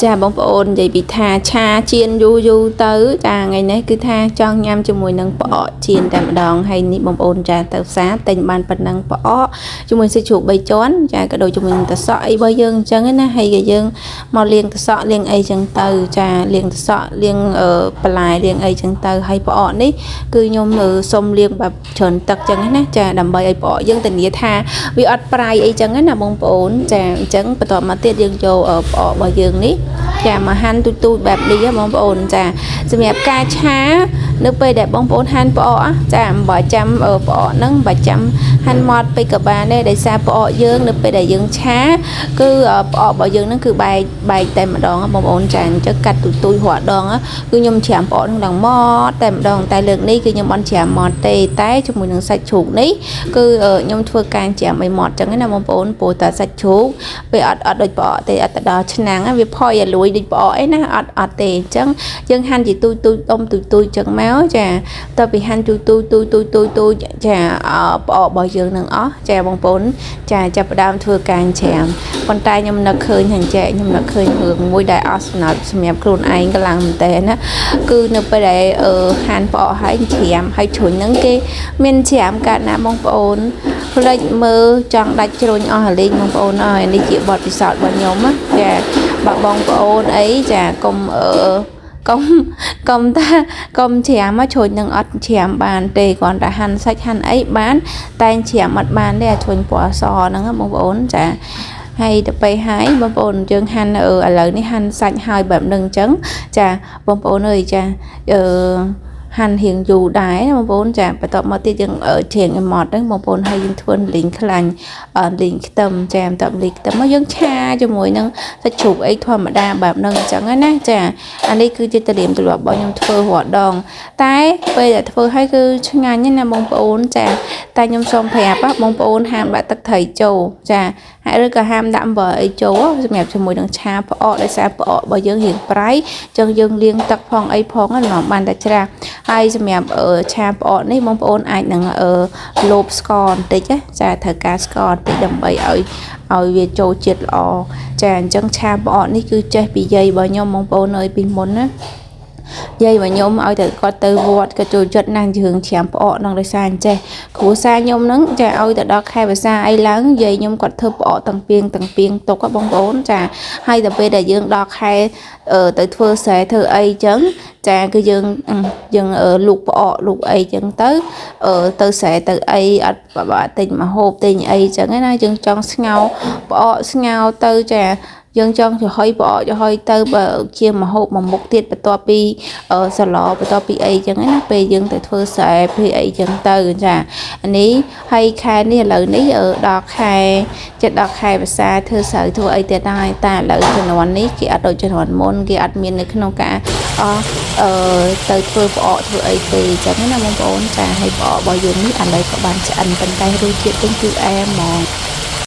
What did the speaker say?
ចាបងប្អូននិយាយពីថាឆាជៀនយូរទៅចាថ្ងៃនេះគឺថាចង់ញ៉ាំជាមួយនឹងផ្អកជៀនតែម្ដងហើយនេះបងប្អូនចាទៅផ្សារទិញបានប៉ុណ្ណឹងផ្អកជាមួយសាច់ជ្រូក3ជាន់ចាក៏ដូចជាមួយនឹងតសក់អីរបស់យើងអញ្ចឹងណាហើយក៏យើងមកលាងតសក់លាងអីចឹងទៅចាលាងតសក់លាងបន្លែលាងអីចឹងទៅហើយផ្អកនេះគឺខ្ញុំសុំលាងបែបច្រើនទឹកចឹងណាចាដើម្បីឲ្យផ្អកយើងធានាថាវាអត់ប្រៃអីចឹងណាបងប្អូនចាអញ្ចឹងបន្ទាប់មកទៀតយើងយកផ្អករបស់យើងនេះចាមកហាន់ទូចៗបែបនេះបងប្អូនចាសម្រាប់ការឆានៅពេលដែលបងប្អូនហាន់ផ្អកចាមិនបាច់ចាំផ្អកហ្នឹងមិនបាច់ចាំហាន់ម៉ត់ពេកក៏បានដែរដោយសារផ្អកយើងនៅពេលដែលយើងឆាគឺផ្អករបស់យើងហ្នឹងគឺបែកតែម្ដងបងប្អូនចាអញ្ចឹងកាត់ទូចៗរាល់ដងគឺខ្ញុំច្រាមផ្អកហ្នឹងដល់ម៉ត់តែម្ដងតែលើកនេះគឺខ្ញុំអត់ច្រាមម៉ត់ទេតែជាមួយនឹងសាច់ជ្រូកនេះគឺខ្ញុំធ្វើការច្រាមឲ្យម៉ត់អញ្ចឹងណាបងប្អូនព្រោះតែសាច់ជ្រូកពេលអត់ដូចផ្អកទេអត់ទៅដល់ឆ្នាំងវាផុយឲ្យលួយដូចផ្អកអីណាអត់ទេអញ្ចឹងយើងហាន់ជាទូចដុំទូចអញ្ចឹងមកចាតើពីហាន់ទូចចាផ្អករបស់យើងនឹងអស់ចាបងប្អូនចាចាប់ផ្ដើមធ្វើការច្រាមប៉ុន្តែខ្ញុំនឹកឃើញហាញ់ចែកខ្ញុំនឹកឃើញរឿងមួយដែលអស់សំណើចសម្រាប់ខ្លួនឯងកម្លាំងមែនតើណាគឺនៅពេលដែលហាន់ផ្អកហើយច្រាមហើយជ្រុញហ្នឹងគេមានច្រាមកាត់ណាបងប្អូនផ្លេចមើលចង់ដាច់ជ្រុញអស់លេងបងប្អូនអើយនេះជាបទពិសោធន៍របស់ខ្ញុំណាចាបើបងប្អូនអីចាកុំថាកុំច្រាមមកជ្រុញនឹងអត់ច្រាមបានទេគ្រាន់តែហាន់សាច់ហាន់អីបានតែច្រាមអត់បានទេអាជ្រុញពណ៌សហ្នឹងបងប្អូនចាហើយទៅពេលហើយបងប្អូនយើងហាន់ឥឡូវនេះហាន់សាច់ហើយបែបហ្នឹងអញ្ចឹងចាបងប្អូនអើយចាហាន់រៀងយូរដែរបងប្អូនចាបន្ទាប់មកទៀតយើងច្រៀងឲ្យម៉ត់ហ្នឹងបងប្អូនហើយយើងធ្វើលីងខ្លាញ់លីងខ្ទឹមចាបន្ទាប់លីងខ្ទឹមមកយើងឆាជាមួយនឹងសាច់ជ្រូកអីធម្មតាបែបហ្នឹងអញ្ចឹងណាចាអានេះគឺជាទម្លាប់របស់ខ្ញុំធ្វើរាល់ដងតែពេលដែលធ្វើឲ្យគឺឆ្ងាញ់ណាបងប្អូនចាតែខ្ញុំសូមប្រាប់បងប្អូនហាមដាក់ទឹកត្រីចូលចាហើយឬក៏ហាមដាក់អំបិលអីចូលសម្រាប់ជាមួយនឹងឆាផ្អកដោយសារផ្អករបស់យើងរៀងប្រៃអញ្ចឹងយើងលាងទឹកផងអីផងហ្នឹងបានតែច្រាស់ហើយសម្រាប់ឆាផ្អកនេះបងប្អូនអាចនឹងលូបស្ករបន្តិចចាត្រូវការស្ករបន្តិចដើម្បីឲ្យវាចូលជាតិល្អចាអញ្ចឹងឆាផ្អកនេះគឺចេះពីយាយរបស់ខ្ញុំបងប្អូនអើយពីមុនណាយាយរបស់ខ្ញុំឲ្យតែគាត់ទៅវត្តក៏ចូលចិត្តណាស់រឿងច្រាមផ្អកនឹងដោយសារអញ្ចេះគ្រួសារខ្ញុំហ្នឹងចាឲ្យតែដល់ខែភាសាអីឡើងយាយខ្ញុំគាត់ធ្វើផ្អកទាំងពីងទុកបងប្អូនចាហើយទៅពេលដែលយើងដល់ខែទៅធ្វើស្រែធ្វើអីចឹងចាគឺយើងលូកផ្អកលូកអីចឹងទៅស្រែទៅអីអត់បាក់ទិញមកហូបទិញអីចឹងណាយើងចង់ស្ងោផ្អកស្ងោទៅចាយើងចង់ចំហុយផ្អកចំហុយទៅបើជាមហូបមួយមុខទៀតបន្ទាប់ពីសាឡបន្ទាប់ពីអីចឹងណាពេលយើងទៅធ្វើស្រែពេលអីចឹងទៅចានេះហើយខែនេះឥឡូវនេះដល់ខែចិត្តដល់ខែភាសាធ្វើស្រូវធ្វើអីទៀតហើយតែឥឡូវជំនាន់នេះគេអត់ដូចជំនាន់មុនគេអត់មាននៅក្នុងការទៅធ្វើផ្អកធ្វើអីទេចឹងណាបងប្អូនចាហើយផ្អករបស់យើងនេះឥឡូវក៏បានឆ្អិនប៉ុន្តែរសជាតិវិញគឺអែមហ្មង